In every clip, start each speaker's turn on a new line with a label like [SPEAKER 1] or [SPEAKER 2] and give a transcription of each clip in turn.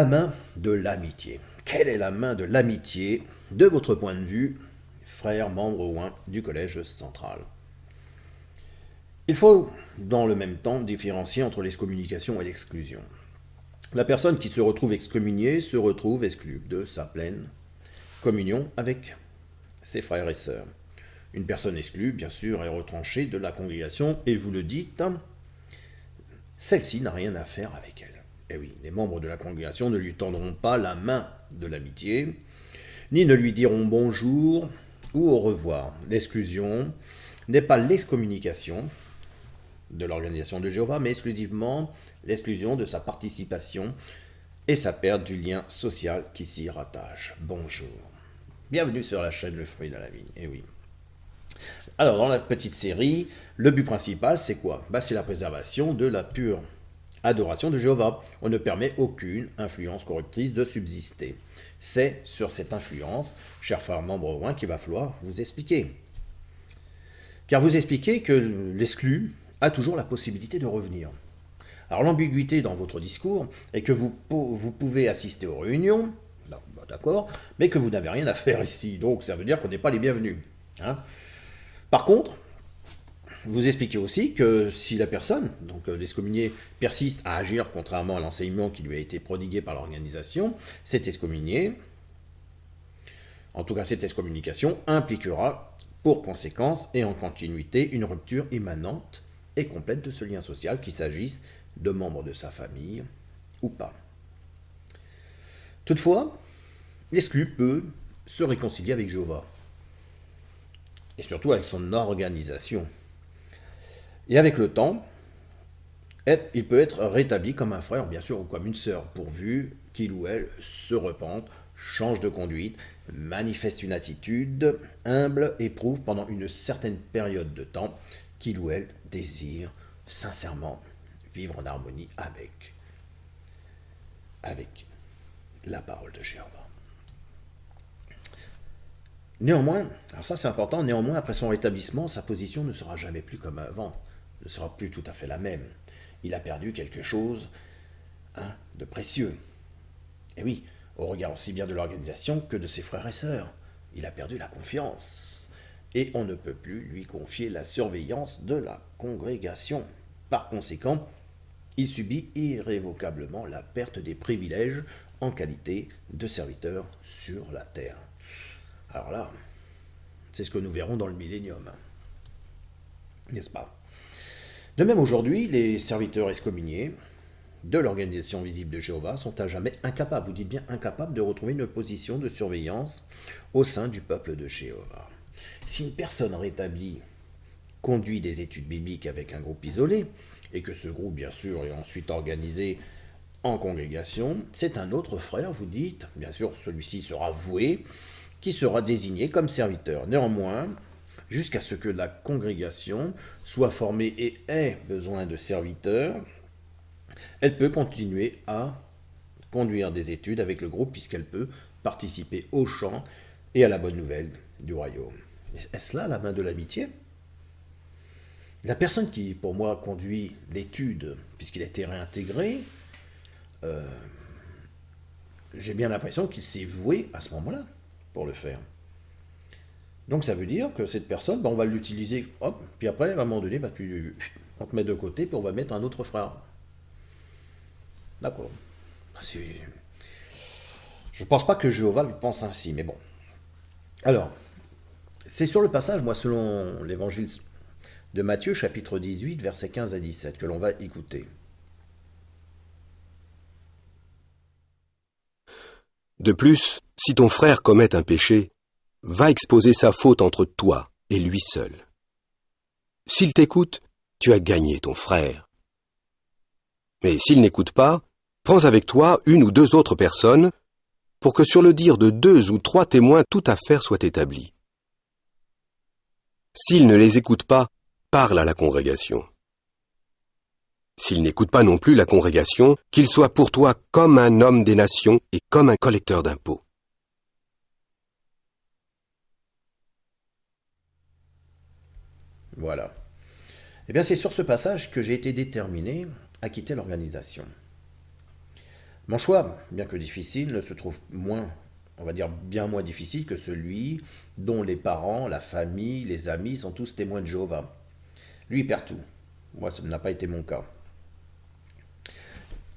[SPEAKER 1] La main de l'amitié. Quelle est la main de l'amitié de votre point de vue, frère membre ou un du collège central? Il faut, dans le même temps, différencier entre l'excommunication et l'exclusion. La personne qui se retrouve excommuniée se retrouve exclue de sa pleine communion avec ses frères et sœurs. Une personne exclue, bien sûr, est retranchée de la congrégation, et vous le dites, celle-ci n'a rien à faire avec elle. Et oui, les membres de la congrégation ne lui tendront pas la main de l'amitié, ni ne lui diront bonjour ou au revoir. L'exclusion n'est pas l'excommunication de l'organisation de Jéhovah, mais exclusivement l'exclusion de sa participation et sa perte du lien social qui s'y rattache. Bonjour. Bienvenue sur la chaîne Le Fruit de la Vie. Et oui. Alors, dans la petite série, le but principal, c'est quoi? C'est la préservation de la pure adoration de Jéhovah. On ne permet aucune influence corruptrice de subsister. C'est sur cette influence, cher frère membre 1, qu'il va falloir vous expliquer. Car vous expliquez que l'exclu a toujours la possibilité de revenir. Alors l'ambiguïté dans votre discours est que vous pouvez assister aux réunions, d'accord, mais que vous n'avez rien à faire ici. Donc ça veut dire qu'on n'est pas les bienvenus. Hein. Par contre, vous expliquez aussi que si la personne, donc l'excommunié, persiste à agir contrairement à l'enseignement qui lui a été prodigué par l'organisation, cet excommunié, en tout cas cette excommunication, impliquera pour conséquence et en continuité une rupture immanente et complète de ce lien social, qu'il s'agisse de membres de sa famille ou pas. Toutefois, l'exclu peut se réconcilier avec Jéhovah, et surtout avec son organisation. Et avec le temps, il peut être rétabli comme un frère, bien sûr, ou comme une sœur, pourvu qu'il ou elle se repente, change de conduite, manifeste une attitude humble et prouve pendant une certaine période de temps qu'il ou elle désire sincèrement vivre en harmonie avec la parole de Jéhovah. Néanmoins, alors ça c'est important, néanmoins après son rétablissement, sa position ne sera jamais plus comme avant, ne sera plus tout à fait la même. Il a perdu quelque chose de précieux. Et oui, au regard aussi bien de l'organisation que de ses frères et sœurs, il a perdu la confiance. Et on ne peut plus lui confier la surveillance de la congrégation. Par conséquent, il subit irrévocablement la perte des privilèges en qualité de serviteur sur la terre. Alors là, c'est ce que nous verrons dans le millénium. N'est-ce pas? De même aujourd'hui, les serviteurs excommuniés de l'organisation visible de Jéhovah sont à jamais incapables, vous dites bien incapables, de retrouver une position de surveillance au sein du peuple de Jéhovah. Si une personne rétablie conduit des études bibliques avec un groupe isolé, et que ce groupe, bien sûr, est ensuite organisé en congrégation, c'est un autre frère, vous dites, bien sûr, celui-ci sera voué, qui sera désigné comme serviteur. Néanmoins, jusqu'à ce que la congrégation soit formée et ait besoin de serviteurs, elle peut continuer à conduire des études avec le groupe puisqu'elle peut participer au chant et à la bonne nouvelle du royaume. Est-ce là la main de l'amitié? La personne qui, pour moi, conduit l'étude, puisqu'il a été réintégré, j'ai bien l'impression qu'il s'est voué à ce moment-là pour le faire. Donc ça veut dire que cette personne, on va l'utiliser, hop, puis après, à un moment donné, on te met de côté, puis on va mettre un autre frère. D'accord. Je ne pense pas que Jéhovah le pense ainsi, mais bon. Alors, c'est sur le passage, moi, selon l'évangile de Matthieu, chapitre 18, versets 15 à 17, que l'on va écouter.
[SPEAKER 2] De plus, si ton frère commet un péché, va exposer sa faute entre toi et lui seul. S'il t'écoute, tu as gagné ton frère. Mais s'il n'écoute pas, prends avec toi une ou deux autres personnes, pour que sur le dire de 2 ou 3 témoins toute affaire soit établie. S'il ne les écoute pas, parle à la congrégation. S'il n'écoute pas non plus la congrégation, qu'il soit pour toi comme un homme des nations et comme un collecteur d'impôts.
[SPEAKER 1] Voilà. Eh bien, c'est sur ce passage que j'ai été déterminé à quitter l'organisation. Mon choix, bien que difficile, ne se trouve moins, on va dire bien moins difficile que celui dont les parents, la famille, les amis sont tous témoins de Jéhovah. Lui, il perd tout. Moi, ça n'a pas été mon cas.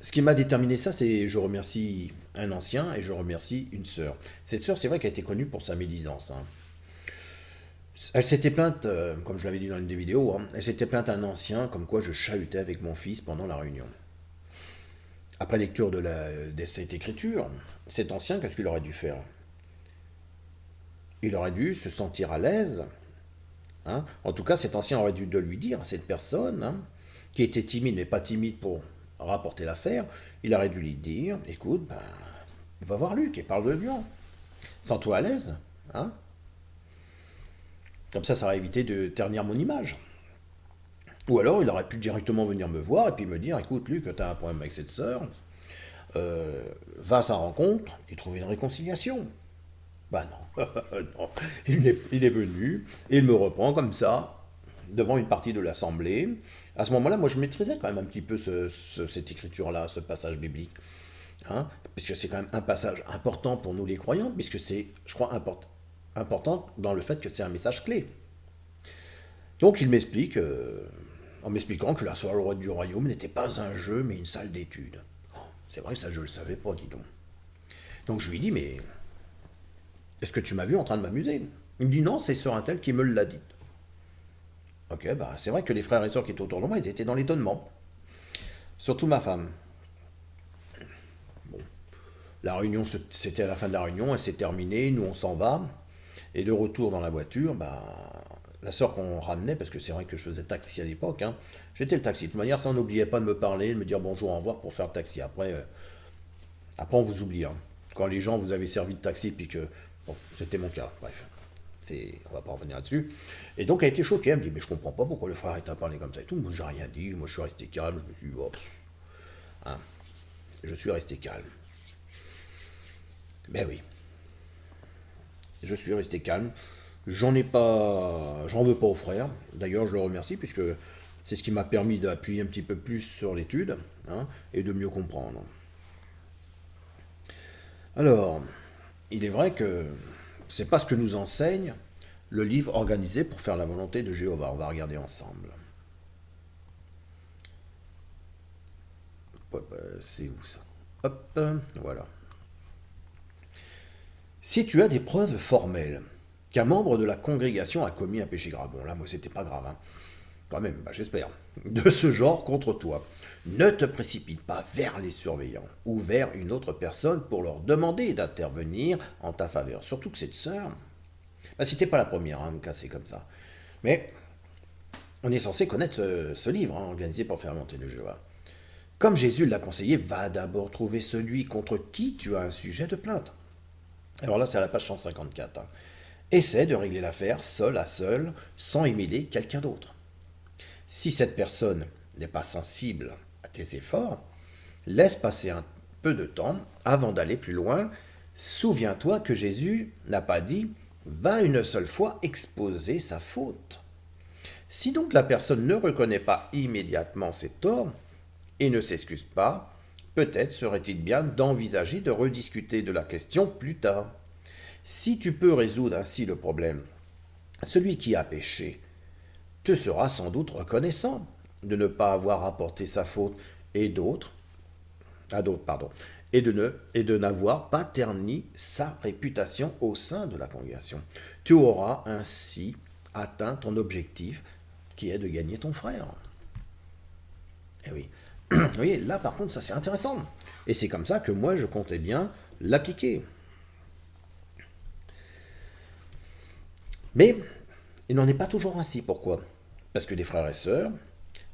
[SPEAKER 1] Ce qui m'a déterminé ça, c'est je remercie un ancien et je remercie une sœur. Cette sœur, c'est vrai qu'elle a été connue pour sa médisance, hein. Elle s'était plainte, comme je l'avais dit dans une des vidéos, hein, elle s'était plainte à un ancien comme quoi je chahutais avec mon fils pendant la réunion. Après lecture de cette écriture, cet ancien, qu'est-ce qu'il aurait dû faire? Il aurait dû se sentir à l'aise, hein. En tout cas, cet ancien aurait dû de lui dire à cette personne, hein, qui était timide mais pas timide pour rapporter l'affaire, il aurait dû lui dire, écoute, ben, va voir Luc et parle de Dieu. Sens-toi à l'aise, hein. Comme ça aurait évité de ternir mon image. Ou alors, il aurait pu directement venir me voir et puis me dire, écoute Luc, tu as un problème avec cette sœur, va à sa rencontre et trouver une réconciliation. Bah non, non. Il est venu et il me reprend comme ça, devant une partie de l'assemblée. À ce moment-là, moi je maîtrisais quand même un petit peu cette écriture-là, ce passage biblique. Hein, puisque c'est quand même un passage important pour nous les croyants, puisque c'est, je crois, important dans le fait que c'est un message clé. Donc il m'explique, en m'expliquant que la soirée du royaume n'était pas un jeu, mais une salle d'études. Oh, c'est vrai, ça je le savais pas, dis donc. Donc je lui dis, mais est-ce que tu m'as vu en train de m'amuser? Il me dit, non, c'est sur un tel qui me l'a dit. Ok, bah c'est vrai que les frères et sœurs qui étaient autour de moi, ils étaient dans l'étonnement. Surtout ma femme. La réunion, c'était à la fin de la réunion, elle s'est terminée, nous on s'en va. Et de retour dans la voiture, bah, la sœur qu'on ramenait, parce que c'est vrai que je faisais taxi à l'époque, hein, j'étais le taxi. De toute manière, ça, on n'oubliait pas de me parler, de me dire bonjour, au revoir pour faire le taxi. Après on vous oublie, hein. Quand les gens vous avaient servi de taxi, puis que, bon, c'était mon cas, bref. On va pas revenir là-dessus. Et donc elle a été choquée, elle me dit, mais je comprends pas pourquoi le frère est à parler comme ça et tout. Moi, j'ai rien dit, moi je suis resté calme, je me suis dit, oh, hein, je suis resté calme. Ben oui, je suis resté calme. J'en veux pas au frère. D'ailleurs, je le remercie puisque c'est ce qui m'a permis d'appuyer un petit peu plus sur l'étude, hein, et de mieux comprendre. Alors, il est vrai que c'est pas ce que nous enseigne le livre organisé pour faire la volonté de Jéhovah. On va regarder ensemble. C'est où ça? Hop, voilà. Si tu as des preuves formelles qu'un membre de la congrégation a commis un péché grave, bon là moi c'était pas grave, hein, quand même, bah, j'espère, de ce genre contre toi, ne te précipite pas vers les surveillants ou vers une autre personne pour leur demander d'intervenir en ta faveur. Surtout que cette sœur, bah, c'était pas la première à me casser comme ça. Mais on est censé connaître ce livre, hein, organisé pour faire monter le jeu. Comme Jésus l'a conseillé, va d'abord trouver celui contre qui tu as un sujet de plainte. Alors là, c'est à la page 154. Hein. Essaie de régler l'affaire seul à seul, sans y mêler quelqu'un d'autre. Si cette personne n'est pas sensible à tes efforts, laisse passer un peu de temps avant d'aller plus loin. Souviens-toi que Jésus n'a pas dit « va une seule fois exposer sa faute ». Si donc la personne ne reconnaît pas immédiatement ses torts et ne s'excuse pas, peut-être serait-il bien d'envisager de rediscuter de la question plus tard. Si tu peux résoudre ainsi le problème, celui qui a péché te sera sans doute reconnaissant de ne pas avoir rapporté sa faute à d'autres, et de n'avoir pas terni sa réputation au sein de la congrégation. Tu auras ainsi atteint ton objectif qui est de gagner ton frère. Eh oui. Vous voyez, là par contre, ça c'est intéressant. Et c'est comme ça que moi je comptais bien l'appliquer. Mais il n'en est pas toujours ainsi. Pourquoi? Parce que des frères et sœurs,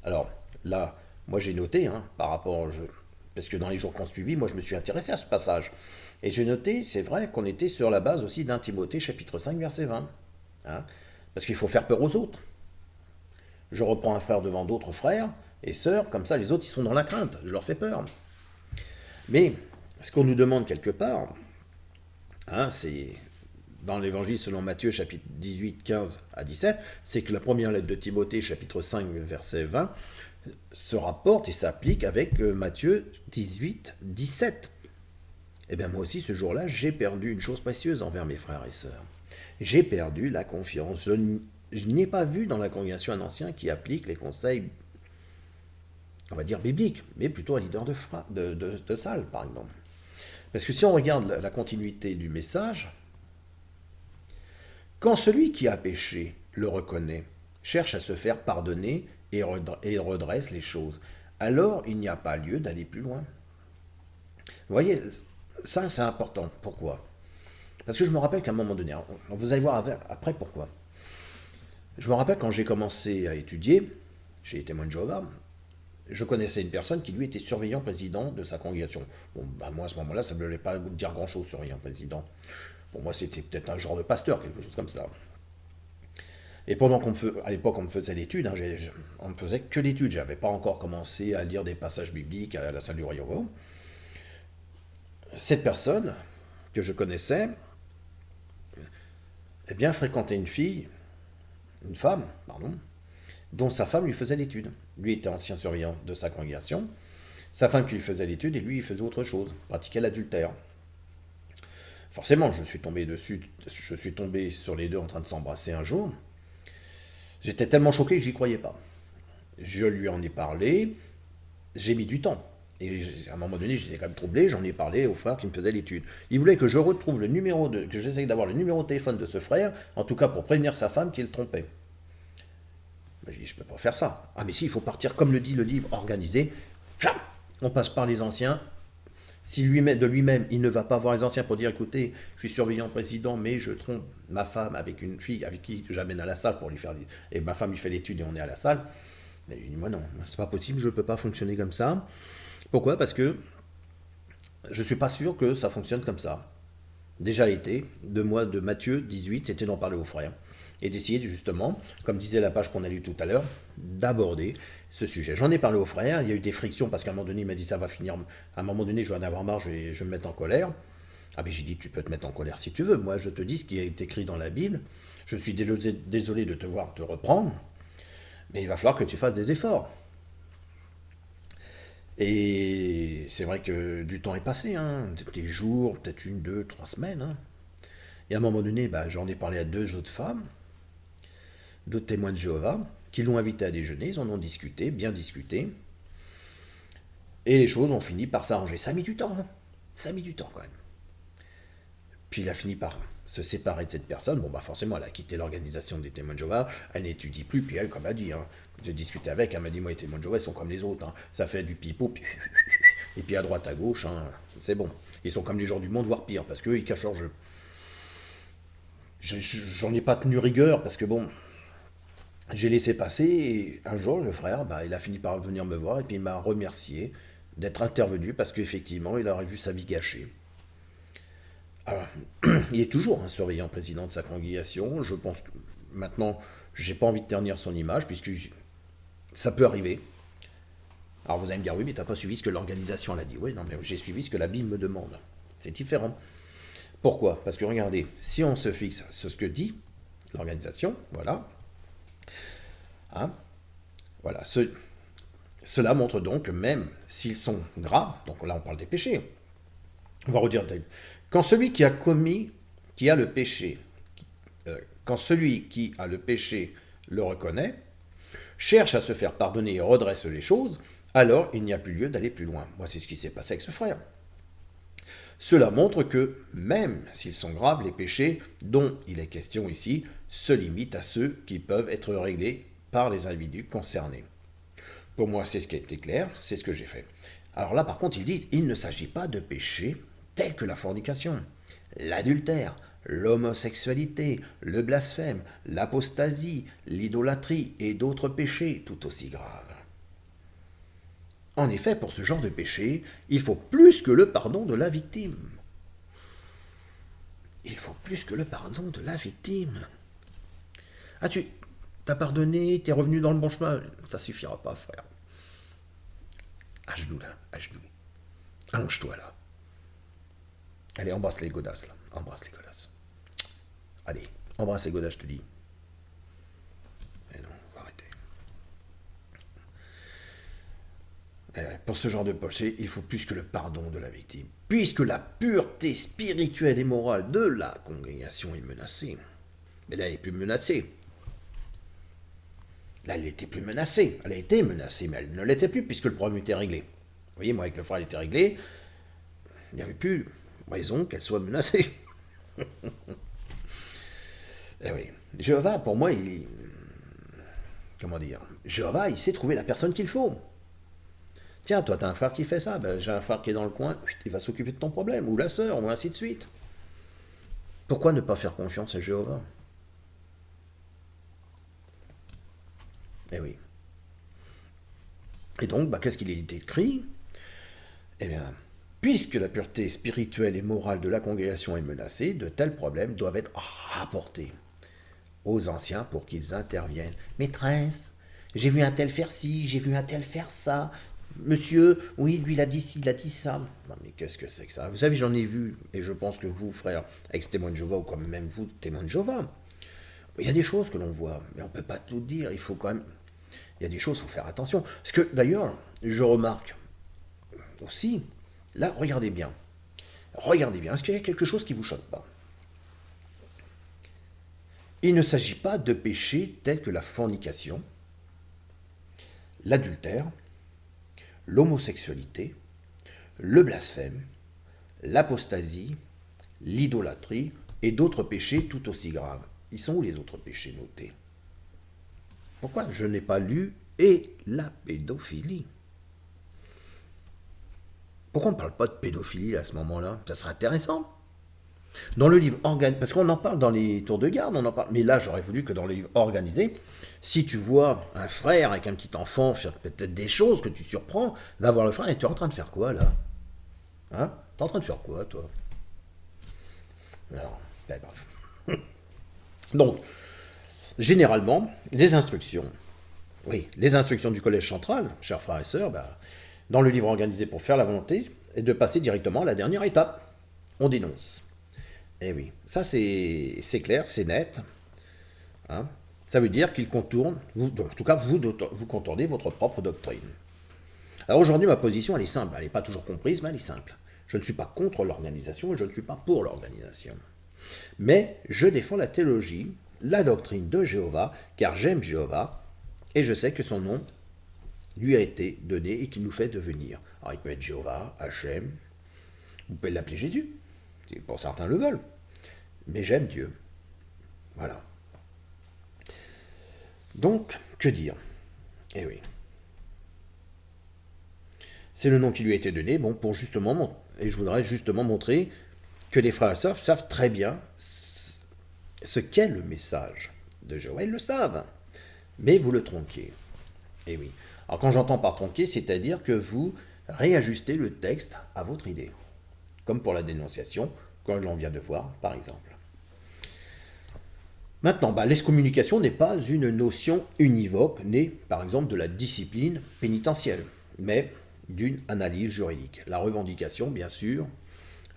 [SPEAKER 1] alors là, moi j'ai noté, hein, par rapport, parce que dans les jours qu'on suivit, moi je me suis intéressé à ce passage. Et j'ai noté, c'est vrai qu'on était sur la base aussi d'un Timothée chapitre 5 verset 20. Hein, parce qu'il faut faire peur aux autres. Je reprends un frère devant d'autres frères et sœurs, comme ça les autres ils sont dans la crainte, je leur fais peur. Mais ce qu'on nous demande quelque part, hein, c'est dans l'évangile selon Matthieu, chapitre 18, 15 à 17, c'est que la première lettre de Timothée, chapitre 5, verset 20, se rapporte et s'applique avec Matthieu 18, 17. Eh bien moi aussi, ce jour-là, j'ai perdu une chose précieuse envers mes frères et sœurs. J'ai perdu la confiance. Je n'ai pas vu dans la congrégation un ancien qui applique les conseils, on va dire bibliques, mais plutôt un leader de salle, par exemple. Parce que si on regarde la continuité du message, quand celui qui a péché le reconnaît, cherche à se faire pardonner et redresse les choses, alors il n'y a pas lieu d'aller plus loin. Vous voyez, ça c'est important. Pourquoi? Parce que je me rappelle qu'à un moment donné, vous allez voir après pourquoi. Je me rappelle quand j'ai commencé à étudier, j'ai témoin de Jéhovah, je connaissais une personne qui lui était surveillant président de sa congrégation. Bon, ben moi à ce moment-là, ça ne me voulait pas dire grand-chose, surveillant président. Pour moi, c'était peut-être un genre de pasteur, quelque chose comme ça. Et pendant à l'époque, on me faisait l'étude, hein, on ne faisait que l'étude. Je n'avais pas encore commencé à lire des passages bibliques à la salle du royaume. Cette personne que je connaissais, eh bien, fréquentait une femme, dont sa femme lui faisait l'étude. Lui était ancien surveillant de sa congrégation, sa femme qui lui faisait l'étude et lui il faisait autre chose, pratiquait l'adultère. Forcément, je suis tombé sur les deux en train de s'embrasser un jour. J'étais tellement choqué que j'y croyais pas. Je lui en ai parlé, j'ai mis du temps. Et à un moment donné, j'étais quand même troublé, j'en ai parlé au frère qui me faisait l'étude. Il voulait que je retrouve que j'essaye d'avoir le numéro de téléphone de ce frère, en tout cas pour prévenir sa femme qu'il le trompait. Ben, j'ai dit, je ne peux pas faire ça. Ah mais si, il faut partir comme le dit le livre, organisé. On passe par les anciens. Si de lui-même, il ne va pas voir les anciens pour dire, écoutez, je suis surveillant président, mais je trompe ma femme avec une fille avec qui j'amène à la salle pour lui faire... Et ma femme lui fait l'étude et on est à la salle. Mais il dit, moi non, c'est pas possible, je ne peux pas fonctionner comme ça. Pourquoi? Parce que je ne suis pas sûr que ça fonctionne comme ça. Déjà été, de Matthieu 18, c'était d'en parler aux frères. Et d'essayer justement, comme disait la page qu'on a lue tout à l'heure, d'aborder ce sujet. J'en ai parlé aux frères, il y a eu des frictions parce qu'à un moment donné, il m'a dit ça va finir, à un moment donné, je vais en avoir marre, je vais me mettre en colère. Ah ben j'ai dit, tu peux te mettre en colère si tu veux, moi je te dis ce qui est écrit dans la Bible, je suis désolé de te voir te reprendre, mais il va falloir que tu fasses des efforts. Et c'est vrai que du temps est passé, des jours, peut-être 1, 2, 3 semaines. Et à un moment donné, j'en ai parlé à 2 autres femmes, d'autres témoins de Jéhovah, qui l'ont invité à déjeuner, ils en ont discuté, bien discuté, et les choses ont fini par s'arranger. Ça a mis du temps, ça a mis du temps quand même. Puis il a fini par se séparer de cette personne. Bon, forcément, elle a quitté l'organisation des témoins de Jéhovah, elle n'étudie plus, puis elle, comme elle a dit, j'ai discuté avec, elle m'a dit, moi, les témoins de Jéhovah, ils sont comme les autres, ça fait du pipeau, et puis à droite, à gauche, c'est bon. Ils sont comme les gens du monde, voire pire, parce qu'eux, ils cachent leur jeu. J'en ai pas tenu rigueur, parce que bon, j'ai laissé passer, et un jour, le frère, il a fini par venir me voir, et puis il m'a remercié d'être intervenu, parce qu'effectivement, il aurait vu sa vie gâchée. Alors, il est toujours un surveillant président de sa congrégation, je pense que maintenant, j'ai pas envie de ternir son image, puisque ça peut arriver. Alors vous allez me dire, oui, mais t'as pas suivi ce que l'organisation l'a dit. Oui, non, mais j'ai suivi ce que la Bible me demande. C'est différent. Pourquoi? Parce que regardez, si on se fixe sur ce que dit l'organisation, voilà, voilà, cela montre donc que même s'ils sont graves, donc là on parle des péchés, on va redire, quand celui qui a le péché, quand celui qui a le péché le reconnaît, cherche à se faire pardonner et redresse les choses, alors il n'y a plus lieu d'aller plus loin. Moi, c'est ce qui s'est passé avec ce frère. Cela montre que, même s'ils sont graves, les péchés dont il est question ici se limitent à ceux qui peuvent être réglés par les individus concernés. Pour moi, c'est ce qui a été clair, c'est ce que j'ai fait. Alors là, par contre, ils disent, il ne s'agit pas de péchés tels que la fornication, l'adultère, l'homosexualité, le blasphème, l'apostasie, l'idolâtrie et d'autres péchés tout aussi graves. En effet, pour ce genre de péché, il faut plus que le pardon de la victime. Il faut plus que le pardon de la victime. Ah, tu t'as pardonné, t'es revenu dans le bon chemin. Ça suffira pas, frère. À genoux, là, à genoux. Allonge-toi, là. Allez, embrasse les godasses, là. Embrasse les godasses. Allez, embrasse et Goda, je te dis. Mais non, faut arrêter. Pour ce genre de péché, il faut plus que le pardon de la victime. Puisque la pureté spirituelle et morale de la congrégation est menacée. Mais là, elle n'est plus menacée. Là, elle n'était plus menacée. Elle a été menacée, mais elle ne l'était plus puisque le problème était réglé. Vous voyez, moi, avec le frère, il était réglé. Il n'y avait plus raison qu'elle soit menacée. Eh oui. Jéhovah, pour moi, comment dire, Jéhovah, il sait trouver la personne qu'il faut. Tiens, toi, t'as un frère qui fait ça, ben, j'ai un frère qui est dans le coin, il va s'occuper de ton problème, ou la sœur, ou ainsi de suite. Pourquoi ne pas faire confiance à Jéhovah? Eh oui. Et donc, qu'est-ce qu'il est écrit? Eh bien, puisque la pureté spirituelle et morale de la congrégation est menacée, de tels problèmes doivent être rapportés aux anciens pour qu'ils interviennent. Maîtresse, j'ai vu un tel faire ci, j'ai vu un tel faire ça. Monsieur, oui, lui, il a dit ci, il a dit ça. Non, mais qu'est-ce que c'est que ça? Vous savez, j'en ai vu, et je pense que vous, frères, ex-témoins de Jéhovah, ou comme même vous, témoins de Jéhovah, il y a des choses que l'on voit, mais on ne peut pas tout dire. Il faut quand même... Il y a des choses, il faut faire attention. Parce que, d'ailleurs, je remarque aussi, là, regardez bien. Regardez bien, est-ce qu'il y a quelque chose qui ne vous choque pas? Il ne s'agit pas de péchés tels que la fornication, l'adultère, l'homosexualité, le blasphème, l'apostasie, l'idolâtrie et d'autres péchés tout aussi graves. Ils sont où les autres péchés notés? Pourquoi je n'ai pas lu et la pédophilie? Pourquoi on ne parle pas de pédophilie à ce moment-là? Ça serait intéressant. Dans le livre organisé, parce qu'on en parle dans les tours de garde, on en parle, mais là j'aurais voulu que dans le livre organisé, si tu vois un frère avec un petit enfant faire peut-être des choses que tu surprends, va voir le frère et tu es en train de faire quoi là? Hein? Tu es en train de faire quoi toi? Alors, bref. Donc, généralement, les instructions, oui, les instructions du collège central, chers frères et sœurs, dans le livre organisé pour faire la volonté, est de passer directement à la dernière étape. On dénonce. Eh oui, ça c'est clair, c'est net. Hein. Ça veut dire qu'il contourne, en tout cas vous contournez votre propre doctrine. Alors aujourd'hui ma position elle est simple, elle n'est pas toujours comprise, mais elle est simple. Je ne suis pas contre l'organisation et je ne suis pas pour l'organisation. Mais je défends la théologie, la doctrine de Jéhovah, car j'aime Jéhovah et je sais que son nom lui a été donné et qu'il nous fait devenir. Alors il peut être Jéhovah, Hachem, vous pouvez l'appeler Jésus. Pour certains le veulent. Mais j'aime Dieu. Voilà. Donc, que dire? Eh oui. C'est le nom qui lui a été donné, bon, pour justement, et je voudrais justement montrer que les frères et sœurs savent très bien ce qu'est le message de Jéhovah. Ils le savent. Mais vous le tronquez. Eh oui. Alors quand j'entends par tronquer, c'est-à-dire que vous réajustez le texte à votre idée. Comme pour la dénonciation, comme l'on vient de voir, par exemple. Maintenant, l'excommunication n'est pas une notion univoque, née, par exemple, de la discipline pénitentielle, mais d'une analyse juridique. La revendication, bien sûr,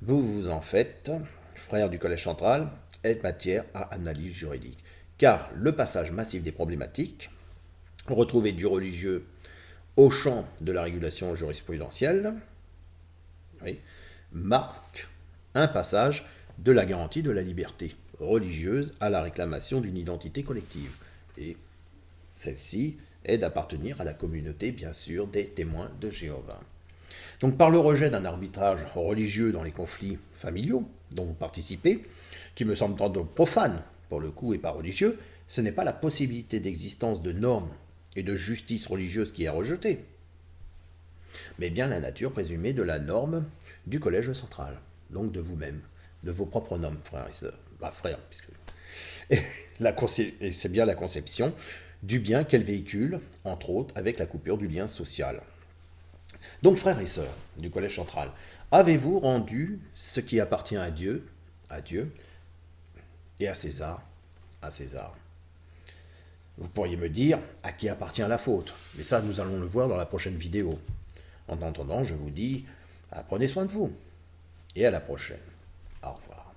[SPEAKER 1] vous en faites, frères du Collège central, est matière à analyse juridique. Car le passage massif des problématiques, retrouvé du religieux au champ de la régulation jurisprudentielle, oui, marque un passage de la garantie de la liberté religieuse à la réclamation d'une identité collective. Et celle-ci est d'appartenir à la communauté, bien sûr, des témoins de Jéhovah. Donc par le rejet d'un arbitrage religieux dans les conflits familiaux dont vous participez, qui me semble donc profane pour le coup et pas religieux, ce n'est pas la possibilité d'existence de normes et de justice religieuse qui est rejetée, mais bien la nature présumée de la norme du collège central, donc de vous-même, de vos propres normes, frères et sœurs. Frères, puisque... et c'est bien la conception du bien qu'elle véhicule, entre autres, avec la coupure du lien social. Donc, frères et sœurs du collège central, avez-vous rendu ce qui appartient à Dieu, et à César, Vous pourriez me dire à qui appartient la faute, mais ça, nous allons le voir dans la prochaine vidéo. En attendant, je vous dis, prenez soin de vous, et à la prochaine. Au revoir.